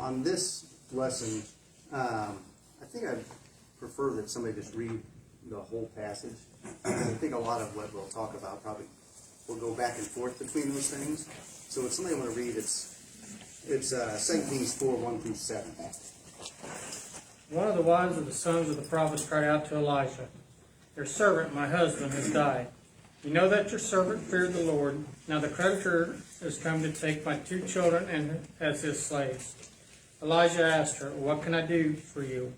on this lesson, I think I prefer that somebody just read the whole passage. I think a lot of what we'll talk about probably will go back and forth between those things. So if somebody want to read, it's 2 Kings 4, 1 through 7. One of the wives of the sons of the prophets cried out to Elijah, "Your servant, my husband, has died. You know that your servant feared the Lord. Now the creditor has come to take my 2 children and as his slaves." Elijah asked her, "What can I do for you?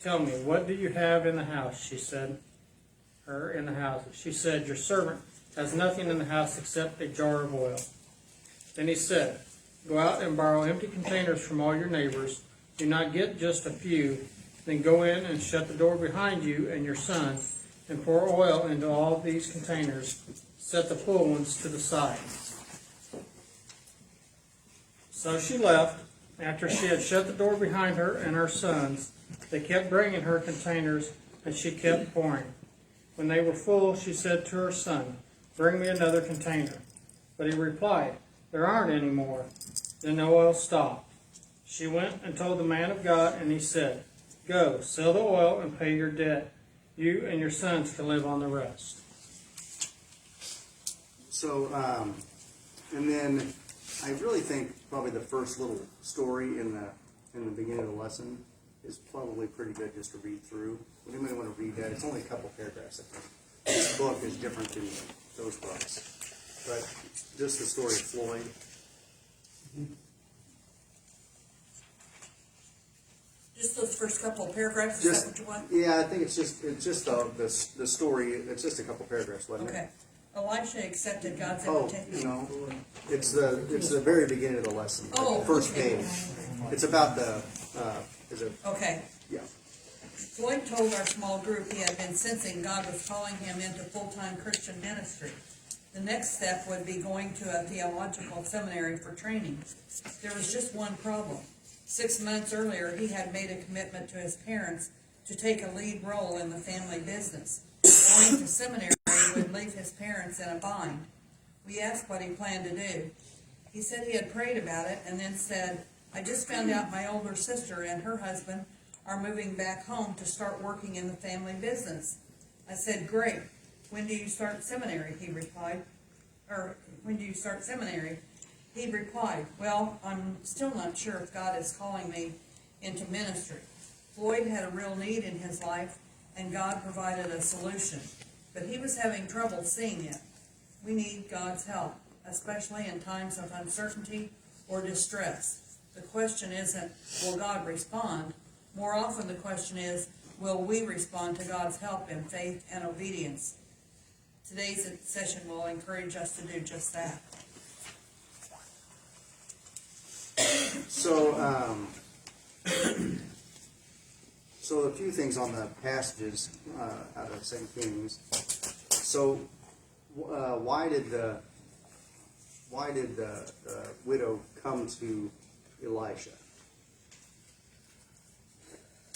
Tell me, what do you have in the house?" She said, She said, "Your servant has nothing in the house except a jar of oil." Then he said, "Go out and borrow empty containers from all your neighbors. Do not get just a few. Then go in and shut the door behind you and your son, and pour oil into all these containers. Set the full ones to the side." So she left. After she had shut the door behind her and her sons, they kept bringing her containers, and she kept pouring. When they were full, she said to her son, "Bring me another container." But he replied, "There aren't any more." Then the oil stopped. She went and told the man of God, and he said, "Go, sell the oil and pay your debt. You and your sons can live on the rest." So, and then I really think probably the first little story in the beginning of the lesson is probably pretty good just to read through. Would anybody want to read that? It's only a couple paragraphs, I think. This book is different than those books. But just the story of Floyd. Just those first couple of paragraphs, is that what you want? Yeah, I think it's just the story. It's just a couple paragraphs, wasn't it? Okay. Elisha accepted God's Oh, invitation. no, it's the very beginning of the lesson. Oh, first okay. page. It's about the is it? Okay. Yeah. Floyd told our small group he had been sensing God was calling him into full-time Christian ministry. The next step would be going to a theological seminary for training. There was just one problem. 6 months earlier, he had made a commitment to his parents to take a lead role in the family business. Going to seminary would leave his parents in a bind. We asked what he planned to do. He said he had prayed about it and then said, "I just found out my older sister and her husband are moving back home to start working in the family business." I said, "Great. When do you start seminary?" He replied. "When do you start seminary?" He replied, "Well, I'm still not sure if God is calling me into ministry." Floyd had a real need in his life, and God provided a solution. But he was having trouble seeing it. We need God's help, especially in times of uncertainty or distress. The question isn't, will God respond? More often the question is, will we respond to God's help in faith and obedience? Today's session will encourage us to do just that. So, so a few things on the passages out of 2 Kings. So, why did the widow come to Elisha?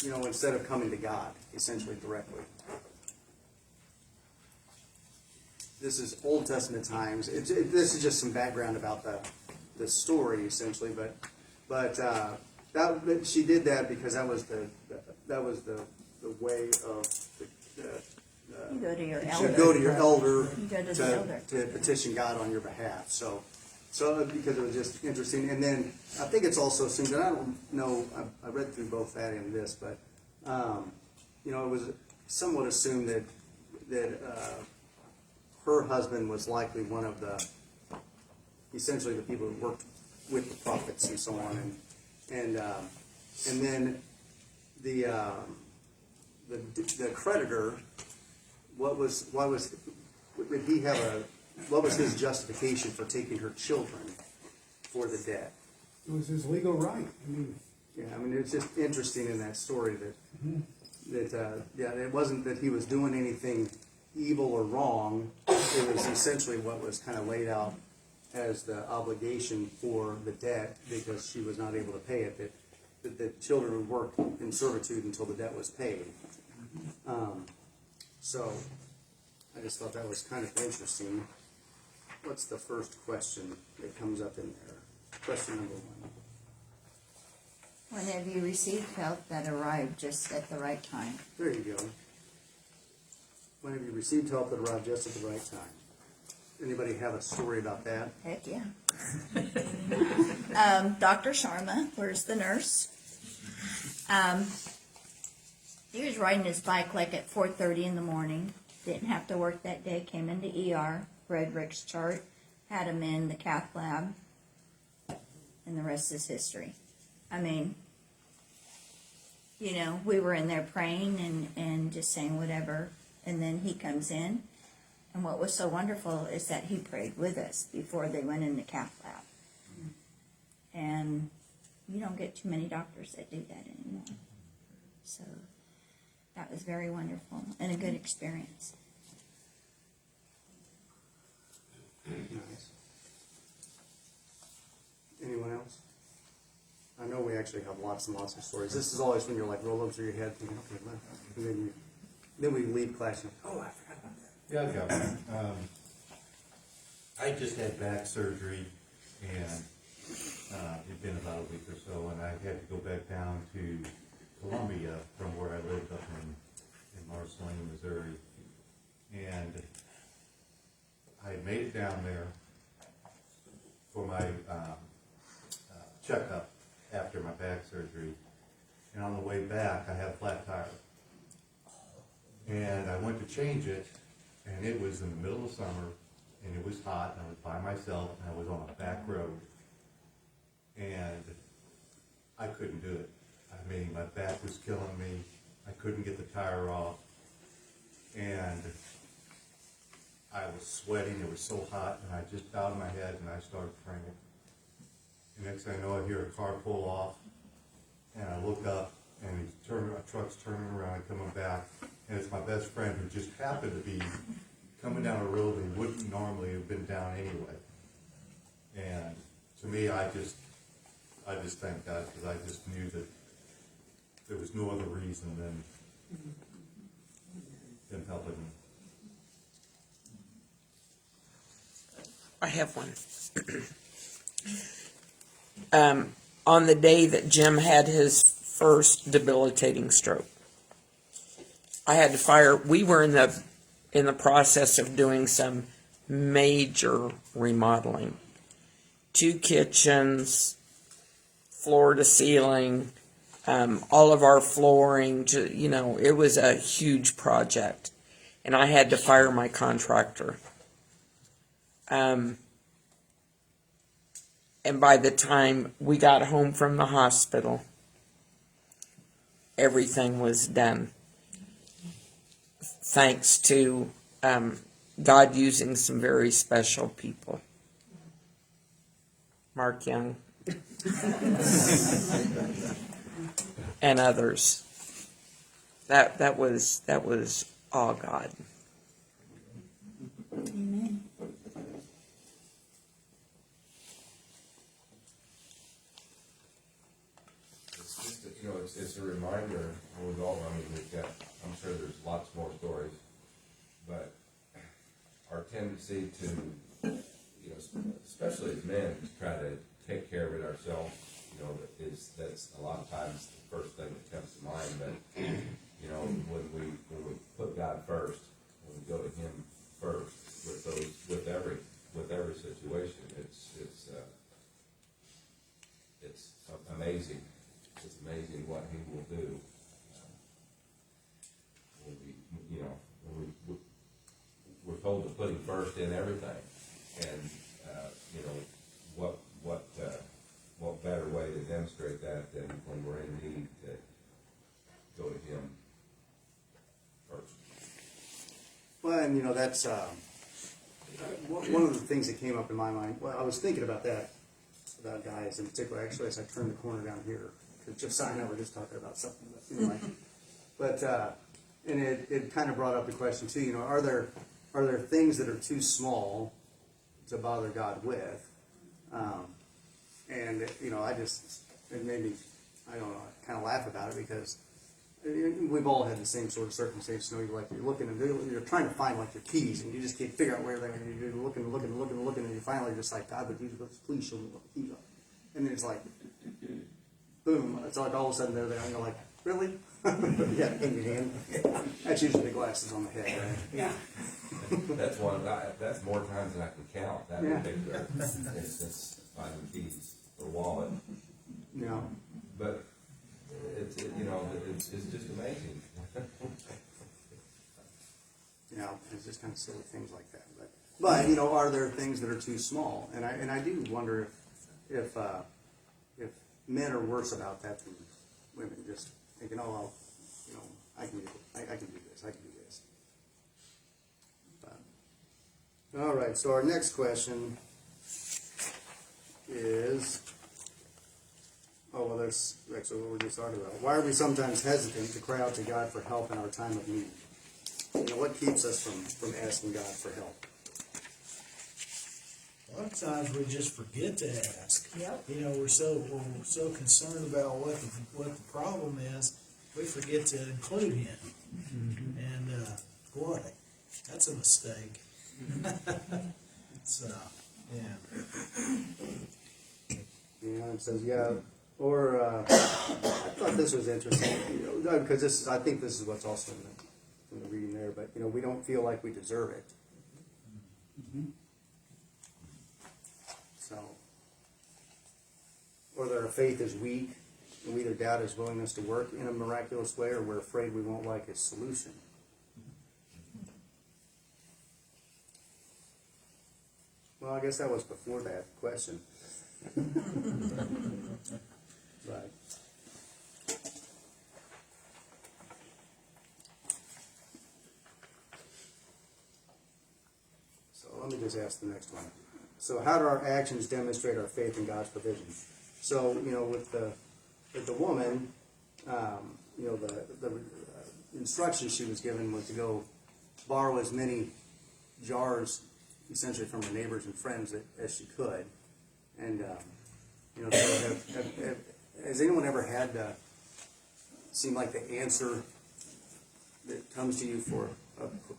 You know, instead of coming to God, essentially directly. This is Old Testament times. This is just some background about the story, essentially. But she did that because that was the way of you go to your you elder. should go to your elder You go to the elder. to petition God on your behalf. So because it was just interesting, and then I think it's also assumed, and I don't know, I read through both that and this, but you know, it was somewhat assumed that her husband was likely one of essentially the people who worked with the prophets and so on, and then the creditor, what was his justification for taking her children for the debt? It was his legal right. I mean, it's just interesting in that story that it wasn't that he was doing anything evil or wrong. It was essentially what was kind of laid out as the obligation for the debt because she was not able to pay it. That the children would work in servitude until the debt was paid. So I just thought that was kind of interesting. What's the first question that comes up in there? Question number 1. When have you received help that arrived just at the right time? There you go. When have you received help that arrived just at the right time? Anybody have a story about that? Heck yeah. Dr. Sharma, where's the nurse? He was riding his bike like at 4:30 in the morning. Didn't have to work that day. Came into ER, read Rick's chart, had him in the cath lab, and the rest is history. I mean, you know, we were in there praying and just saying whatever, and then he comes in. And what was so wonderful is that he prayed with us before they went in the cath lab. And you don't get too many doctors that do that anymore. So that was very wonderful and a good experience. Nice. Anyone else? I know we actually have lots and lots of stories. This is always when you're like rolling through your head thinking, okay, well, and then we leave class and, oh, I forgot about that. Yeah, I got one. I just had back surgery, and it'd been about a week or so, and I had to go back down to Columbia from where I lived up in Marceline, Missouri. And I made it down there for my checkup after my back surgery. And on the way back, I had a flat tire. And I went to change it, and it was in the middle of summer, and it was hot, and I was by myself, and I was on a back road. And I couldn't do it. I mean, my back was killing me. I couldn't get the tire off. And I was sweating, it was so hot, and I just bowed my head and I started praying. The next thing I know, I hear a car pull off, and I look up, and a truck's turning around, coming back, and it's my best friend who just happened to be coming down a road that he wouldn't normally have been down anyway. And to me, I just thank God, because I just knew that there was no other reason than him helping me. I have one. On the day that Jim had his first debilitating stroke, I had to fire. We were in the process of doing some major remodeling. 2 kitchens, floor to ceiling, all of our flooring. It was a huge project, and I had to fire my contractor. And by the time we got home from the hospital, everything was done. Thanks to God using some very special people. Mark Young and others. That was all God. Amen. It's just, it's a reminder, with all, I'm sure there's lots more stories, but our tendency to, especially as men, to try to take care of it ourselves, that's a lot of times the first thing that comes to mind, but, when we put God first, when we go to Him first, with every situation, it's amazing. It's amazing what He will do. We're told to put Him first in everything, and what better way to demonstrate that than when we're in need to go to Him first. Well, and that's one of the things that came up in my mind. Well, I was thinking about that, about guys in particular, actually, as I turned the corner down here. Because Josiah and I were just talking about something, but anyway. And it kind of brought up the question too. Are there things that are too small to bother God with? And it made me, I don't know, kind of laugh about it, because we've all had the same sort of circumstance. You're trying to find like your keys, and you just can't figure out where they are. You're looking, and you finally just like, God, but please show me what the keys are. And then it's like, boom, it's like all of a sudden they're there, and you're like, really? Yeah, in your hand. That's usually the glasses on the head, right? Yeah. That's more times than I can count, that Yeah. particular instance, finding keys or wallet. Yeah. But it's just amazing. It's just kind of silly things like that. But you know, are there things that are too small? And I do wonder if men are worse about that than women, just thinking, oh, well, you know, I can do this. But, all right. So our next question is, that's what we just talked about. Why are we sometimes hesitant to cry out to God for help in our time of need? You know, what keeps us from asking God for help? A lot of times we just forget to ask. Yep. You know, we're so concerned about what the problem is, we forget to include Him. And boy, that's a mistake. So, yeah. Yeah, it says, or I thought this was interesting, you know, because I think this is what's also in the reading there, but, you know, we don't feel like we deserve it. So, or that our faith is weak, and we either doubt His willingness to work in a miraculous way, or we're afraid we won't like His solution. Well, I guess that was before that question. Right. So let me just ask the next one. So how do our actions demonstrate our faith in God's provision? So, you know, with the woman, you know, the instruction she was given was to go borrow as many jars, essentially from her neighbors and friends, as she could. And, you know, so has anyone ever had seem like the answer that comes to you for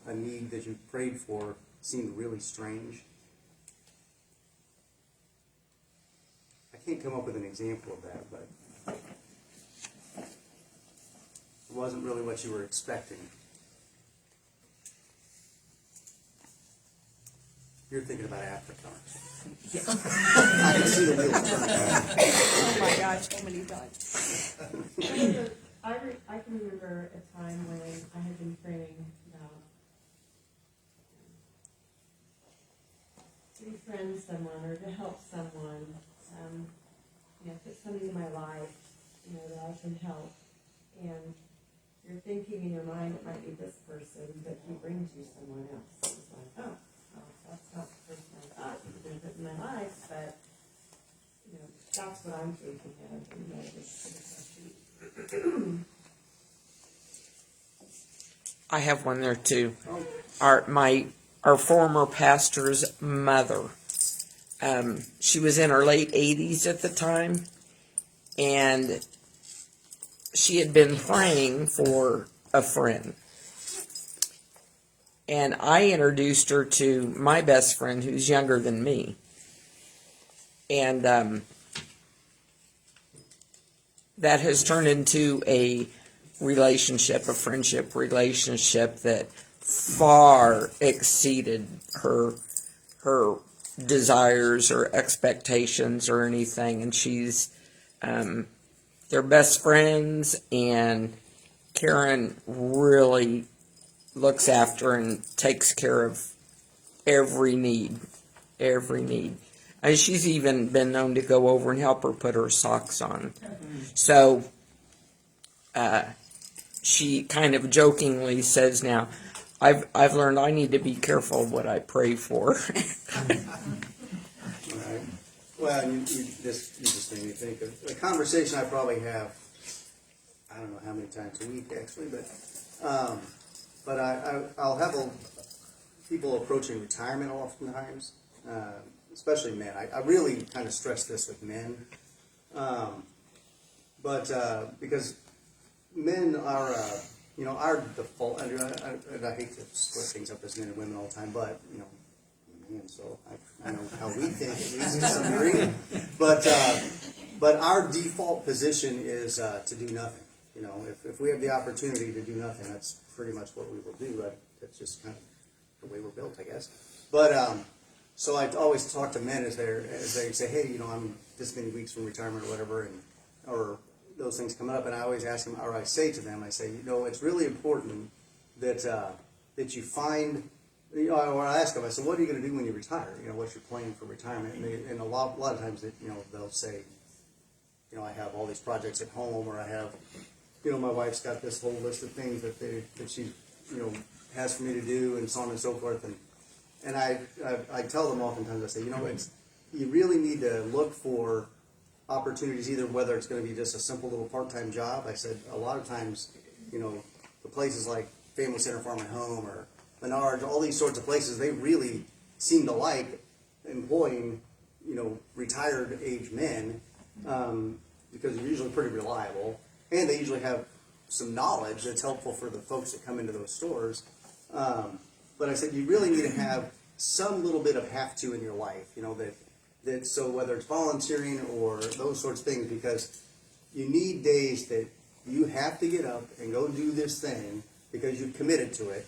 a need that you prayed for seemed really strange? I can't come up with an example of that, but it wasn't really what you were expecting. You're thinking about Africa. I can see the wheels turning. Oh my gosh, so many times. I can remember a time when I had been praying about to befriend someone or to help someone, put something in my life, that I can help. And you're thinking in your mind it might be this person, but He brings you someone else. It's like, oh, well, that's not the person I thought He was going to put in my life, but that's what I'm thinking of, and it's I have one there too. Our former pastor's mother. She was in her late 80s at the time, and she had been praying for a friend. And I introduced her to my best friend, who's younger than me. And that has turned into a friendship relationship that far exceeded her desires or expectations or anything. And she's, they're best friends, and Karen really looks after and takes care of every need. And she's even been known to go over and help her put her socks on. So, she kind of jokingly says now, I've learned I need to be careful what I pray for. Right. Well, you just made me think of a conversation I probably have, I don't know how many times a week actually, but I'll have people approaching retirement oftentimes, especially men. I really kind of stress this with men, because men are, our default, and I hate to split things up as men and women all the time, but, man, so I know how we think, at least to some degree. But but our default position is to do nothing. You know, if we have the opportunity to do nothing, that's pretty much what we will do. That's just kind of the way we're built, I guess. But so I always talk to men as they say, hey, you know, I'm this many weeks from retirement or whatever, or those things come up, and I always ask them, or I say to them, I say, you know, it's really important that that you find. You know, or I ask them, I said, what are you going to do when you retire? You know, what's your plan for retirement? And a lot of times, you know, they'll say, you know, I have all these projects at home, or I have, you know, my wife's got this whole list of things that she, you know, has for me to do, and so on and so forth. And I tell them oftentimes, I say, you know, you really need to look for opportunities, either whether it's going to be just a simple little part-time job. I said, a lot of times, you know, the places like Family Center Farm and Home or Menards, all these sorts of places, they really seem to like employing, you know, retired age men, because they're usually pretty reliable, and they usually have some knowledge that's helpful for the folks that come into those stores. But I said, you really need to have some little bit of have to in your life, you know, that so whether it's volunteering or those sorts of things, because you need days that you have to get up and go do this thing because you've committed to it.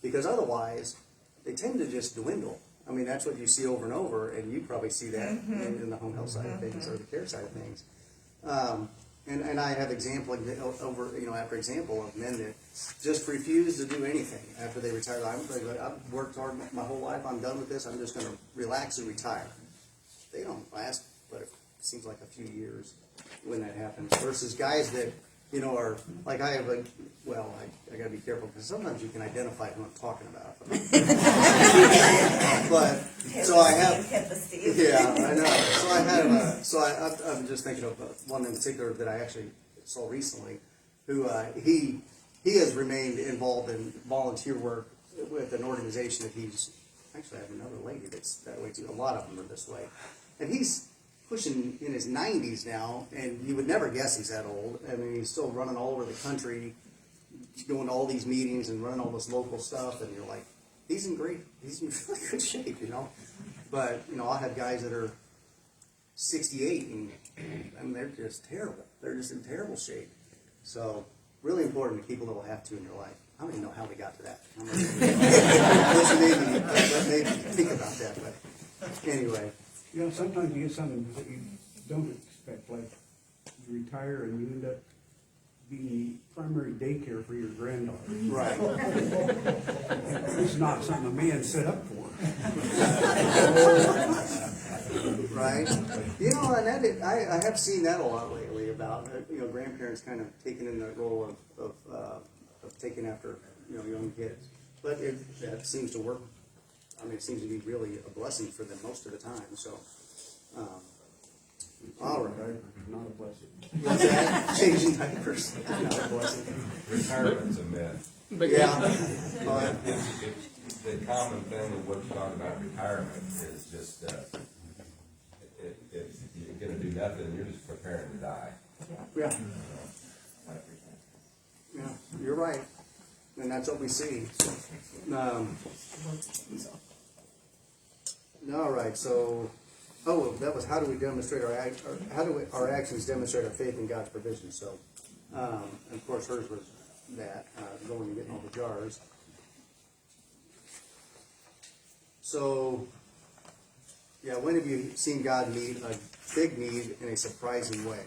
Because otherwise, they tend to just dwindle. I mean, that's what you see over and over, and you probably see that in the home health side of things or the care side of things. And I have example over, you know, after example of men that just refuse to do anything after they retire. I've worked hard my whole life. I'm done with this. I'm just going to relax and retire. They don't last, but it seems like a few years when that happens. Versus guys that, you know, are like I have I got to be careful because sometimes you can identify who I'm talking about. But so I have, yeah, I know. So I have, I'm just thinking of one in particular that I actually saw recently, who he has remained involved in volunteer work with an organization that he's actually I have another lady that's that way too. A lot of them are this way, and he's pushing in his 90s now, and you would never guess he's that old. I mean, he's still running all over the country, going to all these meetings and running all this local stuff, and you're like, he's in really good shape, you know. But, you know, I have guys that are 68, and I mean, they're just terrible. They're just in terrible shape. So, really important to keep a little have-to in your life. I don't even know how we got to that. This made me think about that, but anyway. You know, sometimes you get something that you don't expect, like you retire and you end up being primary daycare for your granddaughter. Right. This is not something a man set up for. Right. You know, and I have seen that a lot lately about, you know, grandparents kind of taking in the role of taking after, you know, young kids. But that seems to work. I mean, it seems to be really a blessing for them most of the time. So, all right. Not a blessing. What's that? Changing diapers. Not a blessing. Retirement's a myth. But Yeah. It's the common thing with what you talk about retirement is just, if you're gonna do nothing, you're just preparing to die. Yeah. Yeah, you're right. And that's what we see. All right, so, that was how do we demonstrate our actions demonstrate our faith in God's provision? So, of course, hers was that, going and getting all the jars. So, yeah, when have you seen God meet a big need in a surprising way?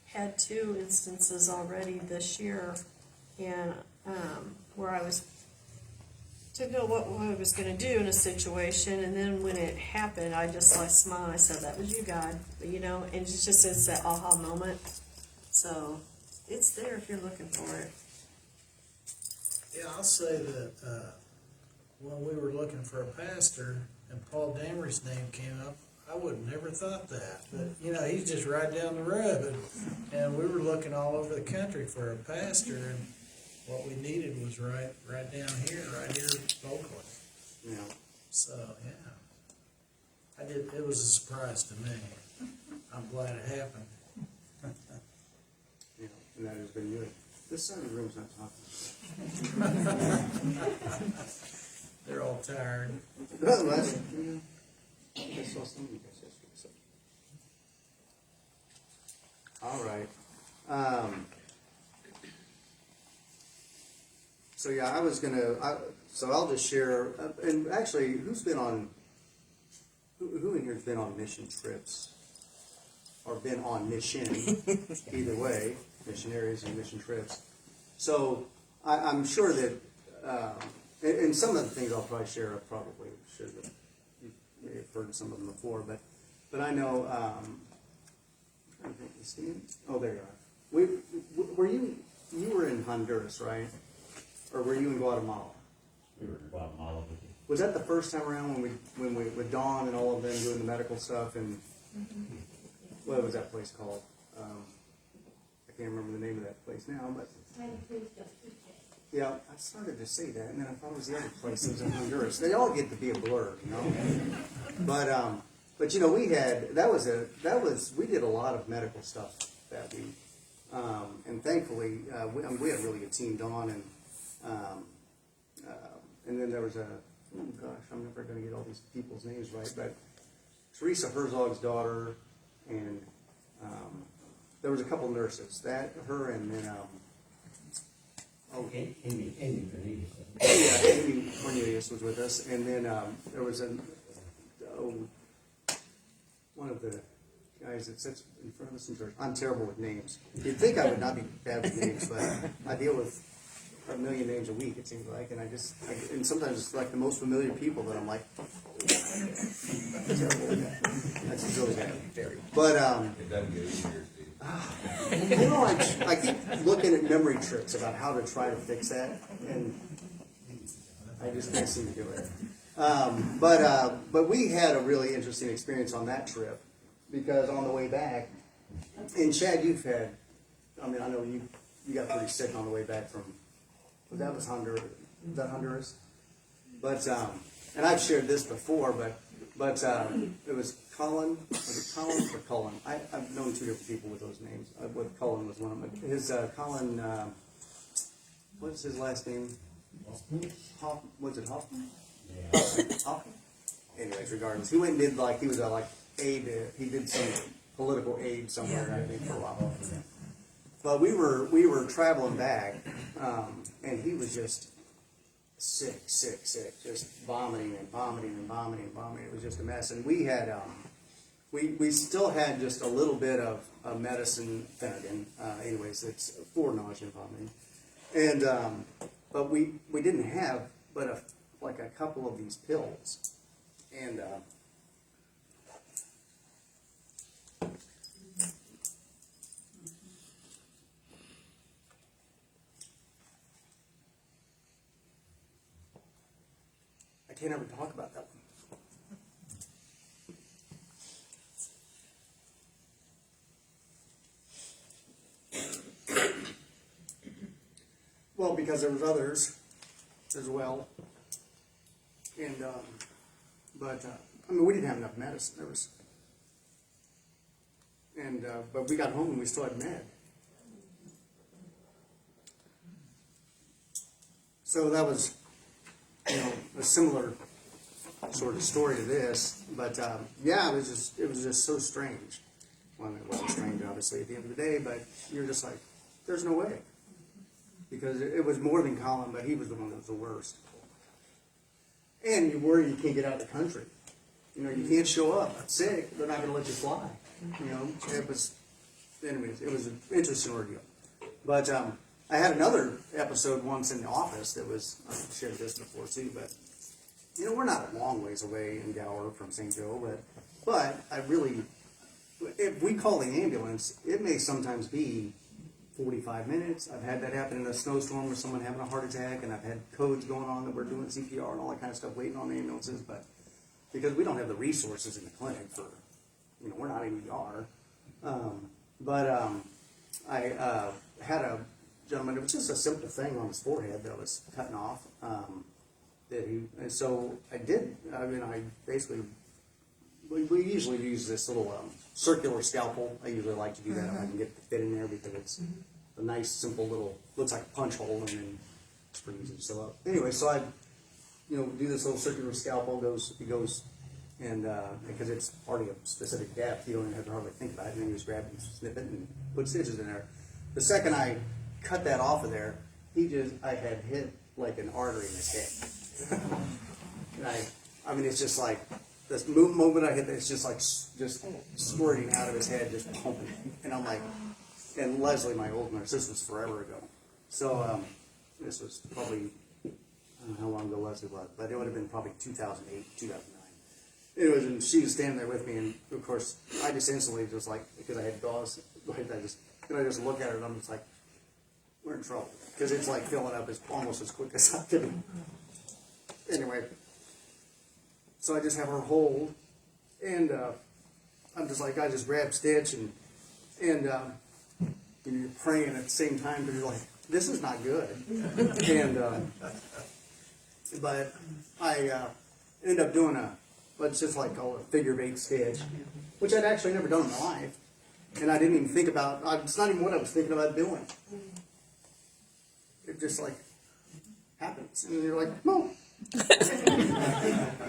Had two instances already this year, and where I was didn't know what I was going to do in a situation, and then when it happened, I smiled and I said, "That was you, God," you know. And it's that aha moment. So it's there if you're looking for it. Yeah, I'll say that when we were looking for a pastor and Paul Damery's name came up, I would have never thought that. But, you know, he's just right down the road. And we were looking all over the country for a pastor, and what we needed was right down here, right here locally. Yeah. So, yeah. It was a surprise to me. I'm glad it happened. Yeah, and that has been good. This side of the room's not talking. They're all tired. Oh, that's, yeah. I saw some of you guys yesterday, so. All right. So yeah, I was gonna, so I'll just share, and actually, who's been on, who in here's been on mission trips? Or been on mission, either way, missionaries and mission trips. So I'm sure that, and some of the things I'll probably share, I probably should have, you may have heard some of them before, but I know, I'm trying to think, Steve? Oh, there you are. Were you were in Honduras, right? Or were you in Guatemala? We were in Guatemala with you. Was that the first time around when we with Dawn and all of them doing the medical stuff and what was that place called? I can't remember the name of that place now, but yeah, I started to say that, and then I thought it was the other places in Honduras. They all get to be a blur, you know. But you know, we did a lot of medical stuff that week, and thankfully we had a really good team, Dawn and then there was oh gosh, I'm never going to get all these people's names right, but Teresa Herzog's daughter, and there was a couple nurses, her, and then Amy Cornelius. yeah, Amy Cornelius was with us, and then there was one of the guys that sits in front of us in church. I'm terrible with names. You'd think I would not be bad with names, but I deal with a million names a week, it seems like, and and sometimes it's like the most familiar people that I'm like, terrible with that. That's really bad. But It doesn't get easier, Steve. you know, I keep looking at memory tricks about how to try to fix that, and I just can't seem to do it. But we had a really interesting experience on that trip, because on the way back, and Chad, you've had, I mean, I know you got pretty sick on the way back from, that was Honduras, was that Honduras? But, and I've shared this before, but it was Colin, was it Colin or Cullen? I've known two different people with those names. Cullen was one of them. His, Colin, what's his last name? Was it Hoffman? Yeah. Hoffman? Anyways, regardless, he went and did he was aid, he did some political aid somewhere, I think, for a while. But we were traveling back, and he was just sick, just vomiting and vomiting and vomiting and vomiting. It was just a mess. And we had, we still had just a little bit of medicine, Phenergan, anyways, it's for nausea and vomiting. And, but we didn't have but like a couple of these pills. And, I can't ever talk about that one. Well, because there was others as well, and but I mean, we didn't have enough medicine. There was, and but we got home and we still had med. So that was, you know, a similar sort of story to this, but yeah, it was just so strange. Well, it wasn't strange, obviously, at the end of the day, but you're just like, there's no way, because it was more than Colin, but he was the one that was the worst. And you worry you can't get out of the country. You know, you can't show up sick; they're not going to let you fly. You know, anyways, it was an interesting ordeal. But I had another episode once in the office that was, I've shared this before too, but, you know, we're not a long ways away in Gower from St. Joe, but I really, if we call the ambulance, it may sometimes be 45 minutes. I've had that happen in a snowstorm with someone having a heart attack, and I've had codes going on that we're doing CPR and all that kind of stuff, waiting on ambulances, but because we don't have the resources in the clinic for, you know, we're not in ER. I had a gentleman, it was just a simple thing on his forehead that was cutting off, and so I basically, we usually use this little circular scalpel. I usually like to do that if I can get the fit in there, because it's a nice, simple little, looks like a punch hole, and then springs and so up. Anyway, so I, do this little circular scalpel, it goes, and, because it's already a specific depth, you don't even have to hardly think about it, and then you just grab and snip it and put stitches in there. The second I cut that off of there, I had hit like an artery in his head. And I mean, it's just like, this moment I hit that, it's just like, just squirting out of his head, just pumping. And I'm like, and Leslie, my old nurse, this was forever ago. So, this was probably, I don't know how long ago Leslie was, but it would have been probably 2008, 2009. Anyways, and she was standing there with me, and of course, I just instantly just like, because I had gauze, I just look at her and I'm just like, we're in trouble. Because it's like filling up almost as quick as I can. Anyway, so I just have her hold, and I'm just like, I just grab Stitch, and you're praying at the same time, because you're like, this is not good. And, but I end up doing let's just like call it a figure 8 stitch, which I'd actually never done in my life. And I didn't even think about, it's not even what I was thinking about doing. It just like happens. And you're like, no.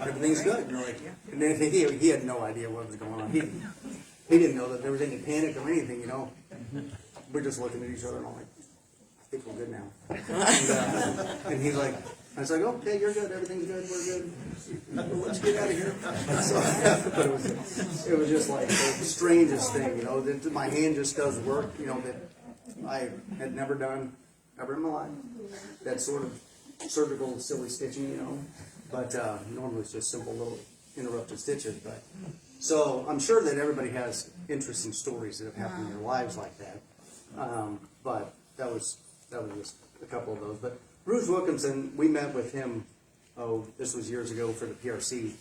Everything's good. And you're like, and then he had no idea what was going on. He didn't know that there was any panic or anything, We're just looking at each other and I'm like, I think we're good now. And he's like, I was like, okay, you're good, everything's good, we're good. Well, let's get out of here. So, but it was just like the strangest thing, that my hand just does work, that I had never done ever in my life. That sort of surgical, silly stitching, but normally it's just simple little interrupted stitches. But so I'm sure that everybody has interesting stories that have happened in their lives like that. But that was just a couple of those. But Bruce Wilkinson, we met with him, this was years ago for the PRC.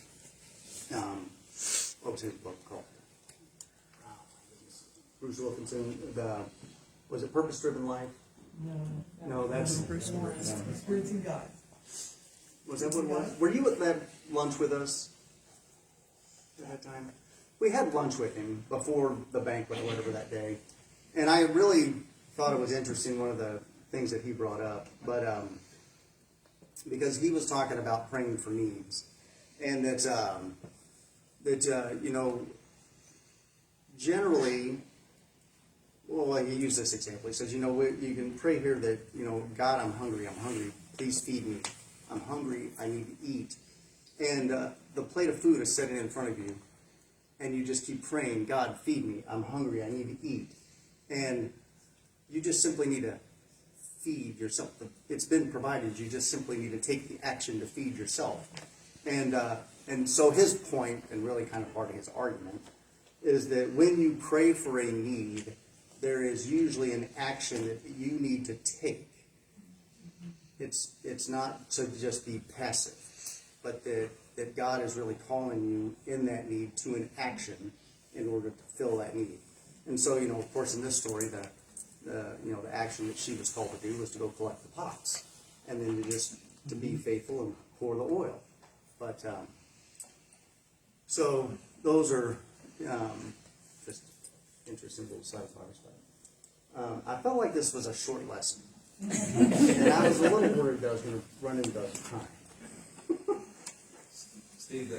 What was his book called? Bruce Wilkinson, was it Purpose Driven Life? No, that's Bruce Wilkinson. Experiencing God. Was that what it was? Were you at that lunch with us at that time? We had lunch with him before the banquet or whatever that day. And I really thought it was interesting, one of the things that he brought up, but because he was talking about praying for needs, and that generally, well, he used this example. He says, you can pray here that, God, I'm hungry, please feed me. I'm hungry, I need to eat. And the plate of food is sitting in front of you, and you just keep praying, God, feed me, I'm hungry, I need to eat. And you just simply need to feed yourself. It's been provided. You just simply need to take the action to feed yourself. And so his point, and really kind of part of his argument, is that when you pray for a need, there is usually an action that you need to take. It's not to just be passive, but that God is really calling you in that need to an action in order to fill that need. And so, of course, in this story, the action that she was called to do was to go collect the pots, and then to be faithful and pour the oil. But so those are just interesting little sidebars. But I felt like this was a short lesson, and I was a little worried that I was going to run into time. Steve,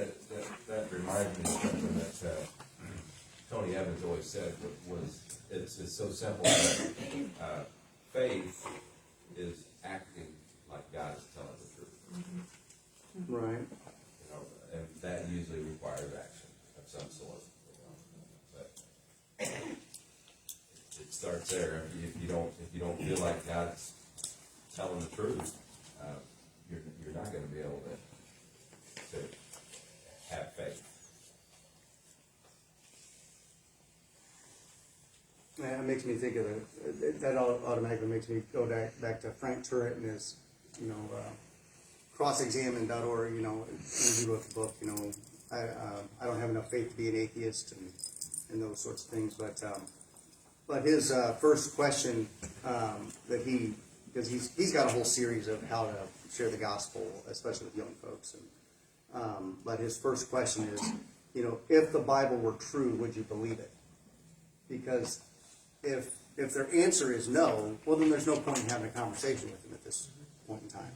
that reminds me of something that Tony Evans always said was it's so simple that faith is acting like God is telling the truth. Right. And that usually requires action of some sort. But it starts there. If you don't feel like God's telling the truth, you're not going to be able to have faith. That makes me think of that automatically makes me go back to Frank Turret and his, crossexamine.org, and he wrote the book, I don't have enough faith to be an atheist and those sorts of things, but his first question that because he's got a whole series of how to share the gospel, especially with young folks, but his first question is, if the Bible were true, would you believe it? Because if if their answer is no, well, then there's no point in having a conversation with them at this point in time.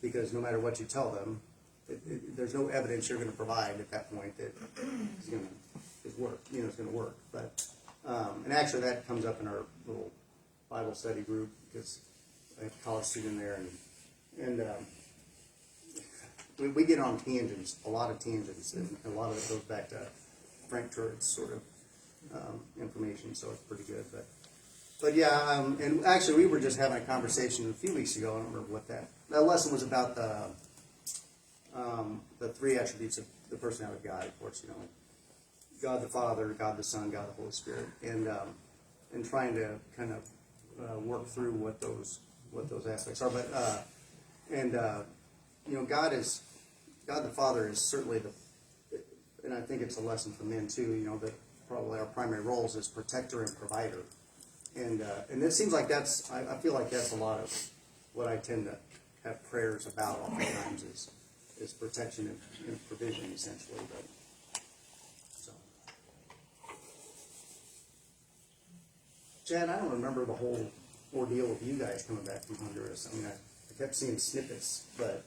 Because no matter what you tell them, there's no evidence you're gonna provide at that point that it's gonna work. But, and actually that comes up in our little Bible study group, because I have a college student there, and we get on tangents, a lot of tangents, and a lot of it goes back to Frank Turret's sort of information, so it's pretty good. But yeah, and actually we were just having a conversation a few weeks ago. I don't remember what that lesson was about. The three attributes of the personality of God, of course, you know, God the Father, God the Son, God the Holy Spirit, and trying to kind of work through what those aspects are. But you know, God the Father is certainly and I think it's a lesson for men too. You know, that probably our primary roles is protector and provider, and it seems like I feel like that's a lot of what I tend to have prayers about oftentimes is protection and provision essentially. But so, Chad, I don't remember the whole ordeal of you guys coming back from Honduras. I mean, I kept seeing snippets, but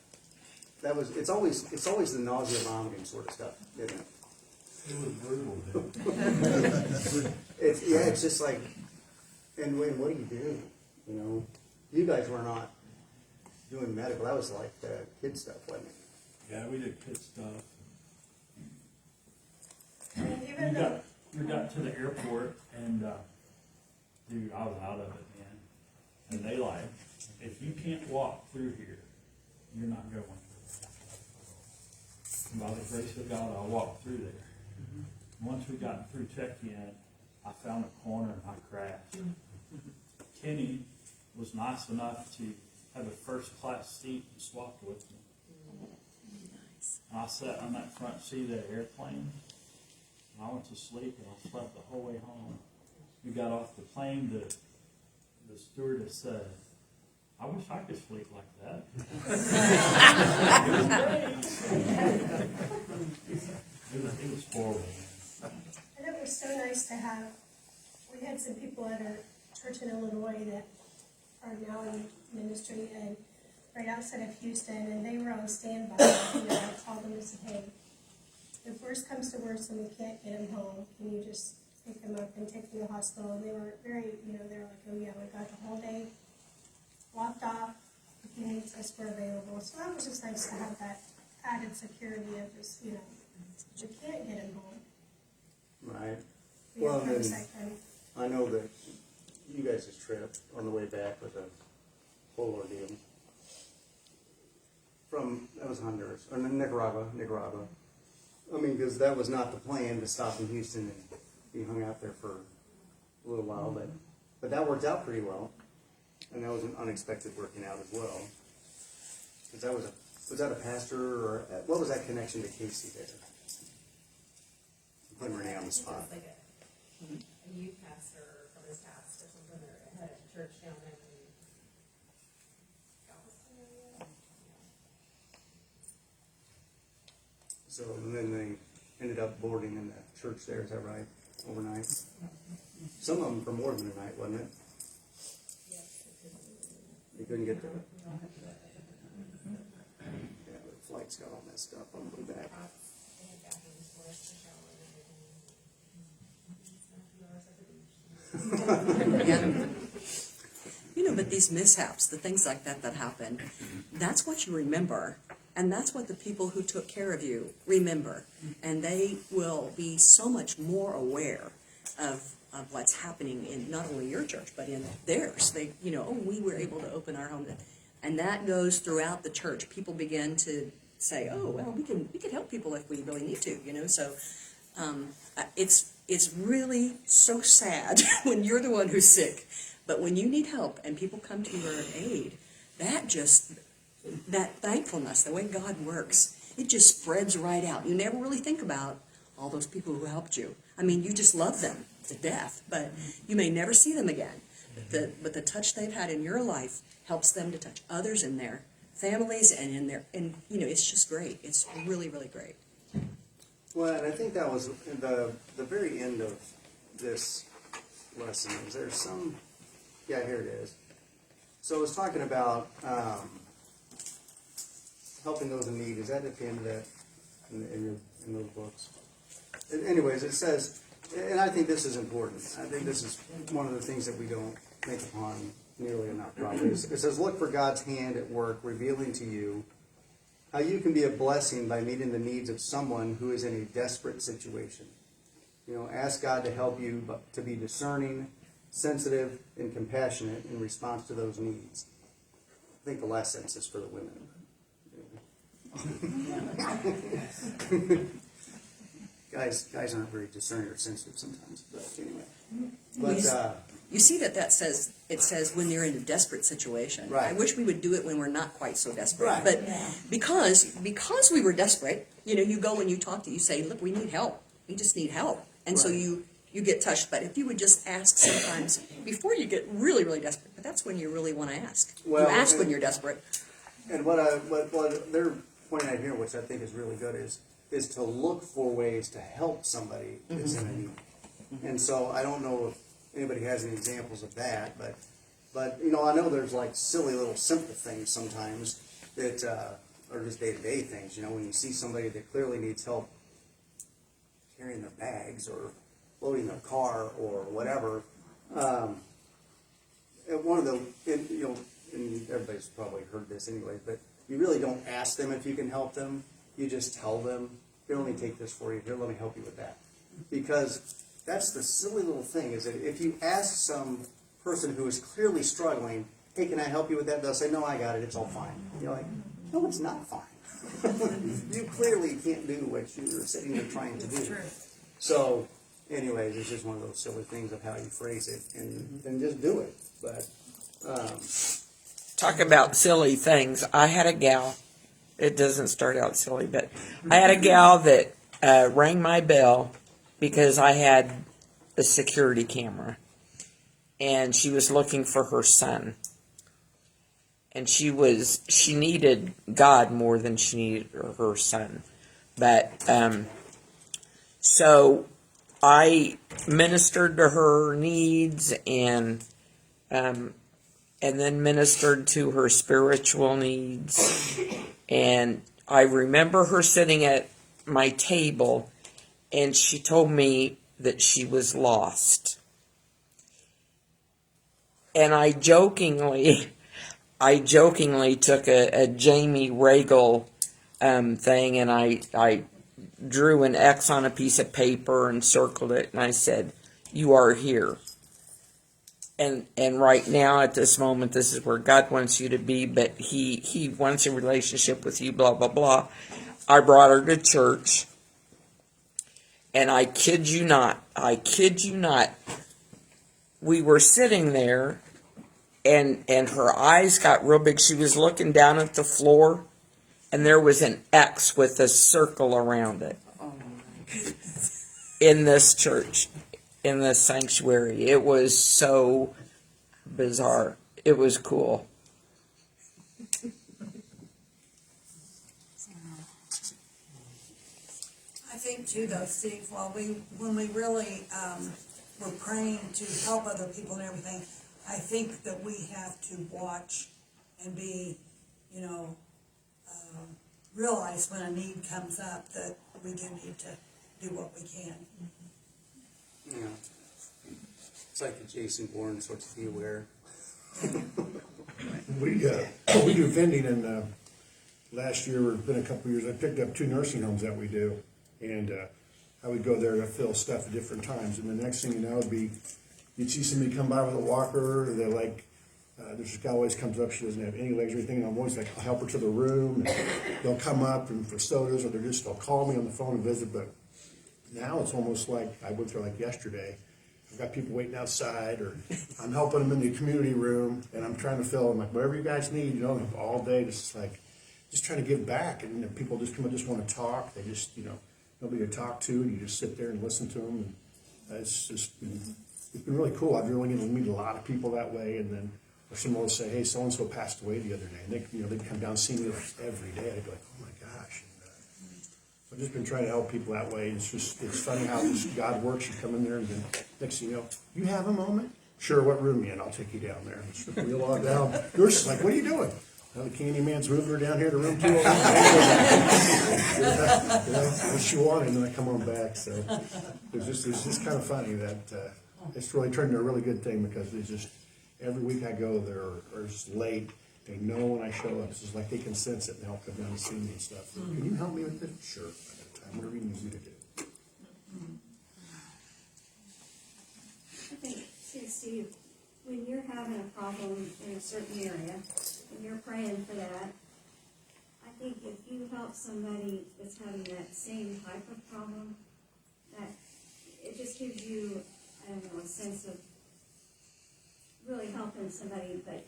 it's always the nausea vomiting sort of stuff, isn't it? It was brutal, dude. It's just like, and Wayne, what do you do? You know, you guys were not doing medical. That was like kid stuff, wasn't it? Yeah, we did kid stuff. We got to the airport and, dude, I was out of it, man. And they like, if you can't walk through here, you're not going. And by the grace of God, I walked through there. Once we got through check-in, I found a corner and I crashed. Kenny was nice enough to have a first-class seat and swapped with me. And I sat on that front seat of that airplane, and I went to sleep, and I slept the whole way home. We got off the plane, the stewardess said, I wish I could sleep like that. It was horrible. And it was so nice to have, we had some people at our church in Illinois that are now in ministry and right outside of Houston, and they were on standby. You know, I called them and said, hey, if worst comes to worst and we can't get him home, can you just pick him up and take him to the hospital? And they were very, you know, they were like, oh yeah, we got the whole day locked off. If he needs us, we're available. So that was just nice to have that added security of just, you know, we can't get him home. Right. We Well, have then, second. I know that you guys' trip on the way back was a whole ordeal. That was Honduras, or Nicaragua. I mean, because that was not the plan to stop in Houston and be hung out there for a little while, but that worked out pretty well. And that was an unexpected working out as well. Because was that a pastor, or what was that connection to Casey there? Putting Renee on the spot. Like a youth pastor from his past or something, or had a church down there in Galveston area. So, and then they ended up boarding in the church there, is that right? Overnight? Some of them for more than a night, wasn't it? They couldn't get there. Yeah, the flights got all messed up on the way back. You know, but these mishaps, the things like that happen, that's what you remember. And that's what the people who took care of you remember. And they will be so much more aware of what's happening in not only your church, but in theirs. They, you know, oh, we were able to open our home. And that goes throughout the church. People begin to say, oh, well, we can help people if we really need to, you know. So it's really so sad when you're the one who's sick. But when you need help and people come to your aid, that thankfulness, the way God works, it just spreads right out. You never really think about all those people who helped you. I mean, you just love them to death, but you may never see them again. But the touch they've had in your life helps them to touch others in their families and and you know, it's just great. It's really, really great. Well, and I think that was the very end of this lesson. Was there some Yeah, here it is. So it was talking about, helping those in need. Is that at the end of that, in those books? Anyways, it says, and I think this is important. I think this is one of the things that we don't think upon nearly enough, probably. It says, look for God's hand at work, revealing to you how you can be a blessing by meeting the needs of someone who is in a desperate situation. You know, ask God to help you to be discerning, sensitive, and compassionate in response to those needs. I think the last sentence is for the women. Guys aren't very discerning or sensitive sometimes, but anyway. You see that says, it says when you're in a desperate situation. Right. I wish we would do it when we're not quite so desperate. Right. But because we were desperate, you know, you go and you talk to, you say, look, we need help. We just need help. And so Right. you get touched. But if you would just ask sometimes before you get really, really desperate, but that's when you really want to ask. Well, you ask when you're desperate. And what they're pointing out here, which I think is really good, is to look for ways to help somebody that's in a need. And so I don't know if anybody has any examples of that, but you know, I know there's like silly little simple things sometimes that are just day-to-day things. You know, when you see somebody that clearly needs help carrying their bags or loading their car or whatever, and one of the, you know, and everybody's probably heard this anyway, but you really don't ask them if you can help them. You just tell them, here, let me take this for you. Here, let me help you with that. Because that's the silly little thing, is that if you ask some person who is clearly struggling, hey, can I help you with that? They'll say, no, I got it. It's all fine. You're like, no, it's not fine. You clearly can't do what you're sitting there trying to do. So, anyways, it's just one of those silly things of how you phrase it, and just do it. But Talk about silly things. I had a gal, it doesn't start out silly, but I had a gal that rang my bell because I had a security camera. And she was looking for her son. And she needed God more than she needed her son. But, so I ministered to her needs and then ministered to her spiritual needs. And I remember her sitting at my table, and she told me that she was lost. And I jokingly took a Jamie Regal thing, and I drew an X on a piece of paper and circled it, and I said, "You are here." And right now, at this moment, this is where God wants you to be, but He wants a relationship with you, blah, blah, blah. I brought her to church, and I kid you not, we were sitting there, and her eyes got real big. She was looking down at the floor, and there was an X with a circle around it. In this church. In this sanctuary. It was so bizarre. It was cool. I think too, though, Steve, when we really were praying to help other people and everything, I think that we have to watch and be, you know, realize when a need comes up that we do need to do what we can. yeah, it's like the Jason Bourne sort of be aware. We do vending, and last year, or it's been a couple of years, I picked up 2 nursing homes that we do, and I would go there to fill stuff at different times, and the next thing you know would be, you'd see somebody come by with a walker, or they're like, there's this guy always comes up, she doesn't have any legs or anything, and I'm always like, I'll help her to the room, and they'll come up and for sodas, or they'll call me on the phone and visit, but now it's almost like, I went there like yesterday, I've got people waiting outside, or I'm helping them in the community room, and I'm trying to fill them, like, whatever you guys need, you know, all day, just like, just trying to give back, and you know, people just come and just want to talk, they just, you know, nobody to talk to, and you just sit there and listen to them, and it's just been, it's been really cool. I've really getting to meet a lot of people that way, and then or someone will say, hey, so-and-so passed away the other day, and they, you know, they'd come down and see me like every day, I'd be like, oh my gosh. And, so I've just been trying to help people that way. It's just, it's funny how just God works. You come in there, and then next thing you know, you have a moment? sure, what room you in? I'll take you down there. So we log down. Bruce is like, what are you doing? Well, the candy man's moving her down here to room 201. What she wanted, and then I come on back. So it's just kind of funny that it's really turned into a really good thing because it's just every week I go there or it's late. They know when I show up. It's just like they can sense it and help come down and see me and stuff. Can you help me with this? Sure. I got time. Whatever you need me to do. I think, see, Steve, when you're having a problem in a certain area, and you're praying for that, I think if you help somebody that's having that same type of problem, that it just gives you, I don't know, a sense of really helping somebody, but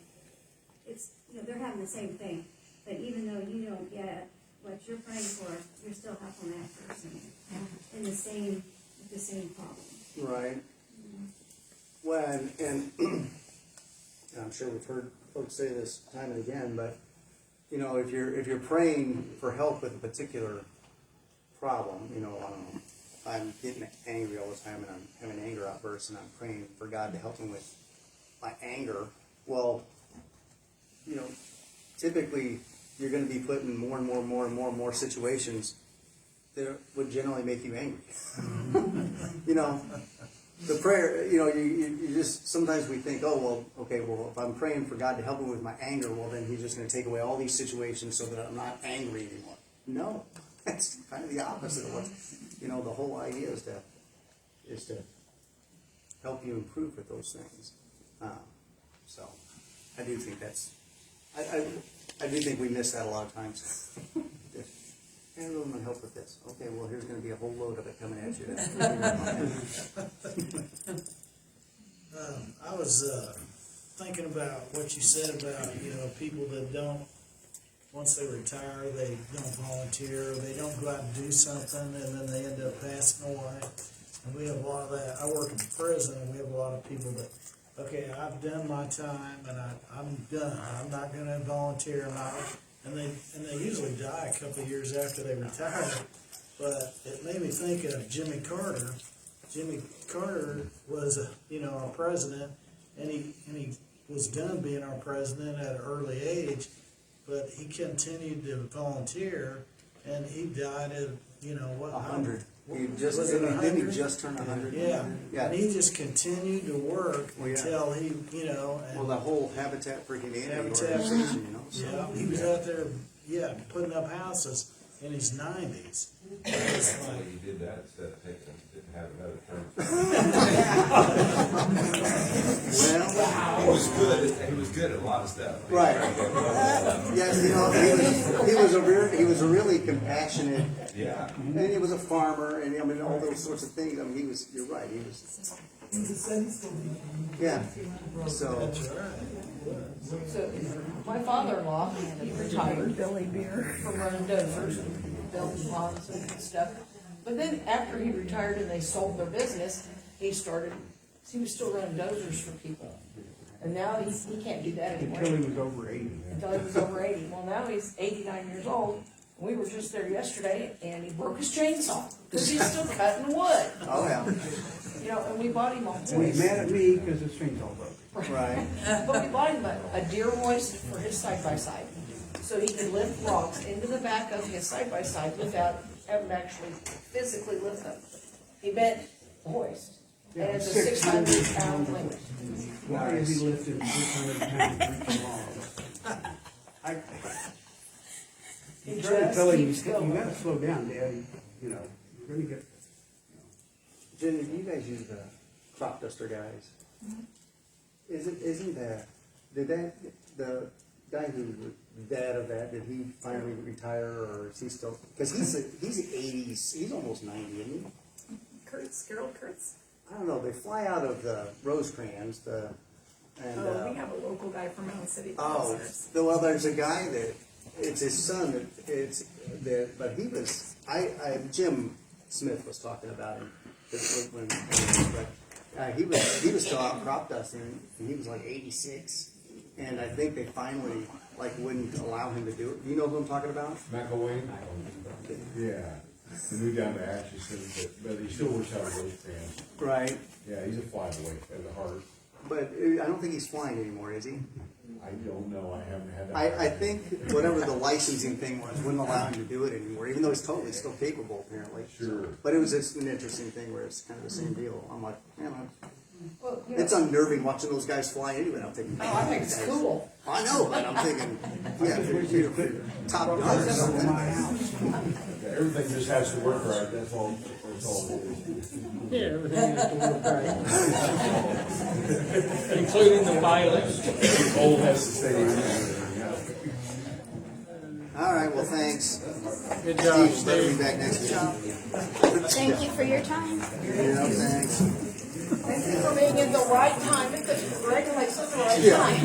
it's, you know, they're having the same thing, but even though you don't get what you're praying for, you're still helping that person in the same, with the same problem. Right. Well, and I'm sure we've heard folks say this time and again, but you know, if you're praying for help with a particular problem, you know, I don't know, I'm getting angry all the time and I'm having anger outbursts and I'm praying for God to help me with my anger. Well, you know, typically you're going to be put in more and more situations that would generally make you angry. You know, the prayer, you know, you just, sometimes we think, oh, well, okay, well, if I'm praying for God to help me with my anger, well, then he's just going to take away all these situations so that I'm not angry anymore. No, that's kind of the opposite of what, you know, the whole idea is to help you improve with those things. So I do think that's, I do think we miss that a lot of times. Hey, I'm going to help with this. Okay, well, here's going to be a whole load of it coming at you. I was thinking about what you said about, you know, people that don't, once they retire, they don't volunteer, or they don't go out and do something, and then they end up passing away. And we have a lot of that. I work in prison, and we have a lot of people that, okay, I've done my time, and I'm done. I'm not going to volunteer. And they usually die a couple of years after they retire. But it made me think of Jimmy Carter. Jimmy Carter was, you know, our president, and he was done being our president at an early age, but he continued to volunteer, and he died at, you know, what? 100. Didn't he just turn 100? Yeah. Yeah. And he just continued to work until he, you know. Well, the whole Habitat for Humanity organization, you know. So, yeah, he was out there, putting up houses in his 90s. It's Actually, like, he did that instead of taking them, didn't have another term. Well, He was good, he was good at a lot of stuff. right. Yes, you know, he was a really compassionate. Yeah. And he was a farmer, and I mean all those sorts of things. I mean, you're right. He was. Yeah. So. that's right. So, my father-in-law, he retired from running dozers and building ponds and stuff. But then after he retired and they sold their business, he was still running dozers for people. And now he can't do that anymore. Until he was over 80. Until he was over 80. Well, now he's 89 years old. We were just there yesterday and he broke his chainsaw because he's still cutting wood. Oh yeah. You know, and we bought him a He's hoist. mad at me because his chainsaw broke. Right. But we bought him a deer hoist for his side-by-side. So he could lift rocks into the back of his side-by-side without having to actually physically lift them. He bent the hoist. And it's a 600-pound limit. Why is he lifting 600 pounds reaching logs? He You try to just tell him, you keeps going. gotta slow down, Dad. You know, you're gonna get. Jenny, do you guys use the crop duster guys? Isn't that the guy who was dad of that? Did he finally retire, or is he still? Because he's 80s. He's almost 90, isn't he? Gerald Kurtz? I don't know. They fly out of the Rosecrans. We have a local guy from Mound City. Oh, well, there's a guy that it's his son. But he was. Jim Smith was talking about him. He was still out crop dusting, and he was like 86. And I think they finally wouldn't allow him to do it. You know who I'm talking about? McElwain? Yeah, he moved down to Atchison, but he still works out of Rosecrans. Right. Yeah, he's a flyboy at the heart. but I don't think he's flying anymore, is he? I don't know, I haven't had that. I think whatever the licensing thing was, wouldn't allow him to do it anymore, even though he's totally still capable apparently. Sure. But it was just an interesting thing where it's kind of the same deal. I'm like, man, Well, you know, it's unnerving watching those guys fly anyway. I'm thinking, I think it's cool. I know, but I'm thinking, yeah, if you're top gun or something. Everything just has to work right, that's all it is. Yeah, everything has to work right. Including the mileage. Old has to stay in there. All right, well, thanks. Good job, Steve, better be Steve. back next week. Thank you for your time. Yeah, thanks. Thank you for being in the right time, because congratulations, the right time.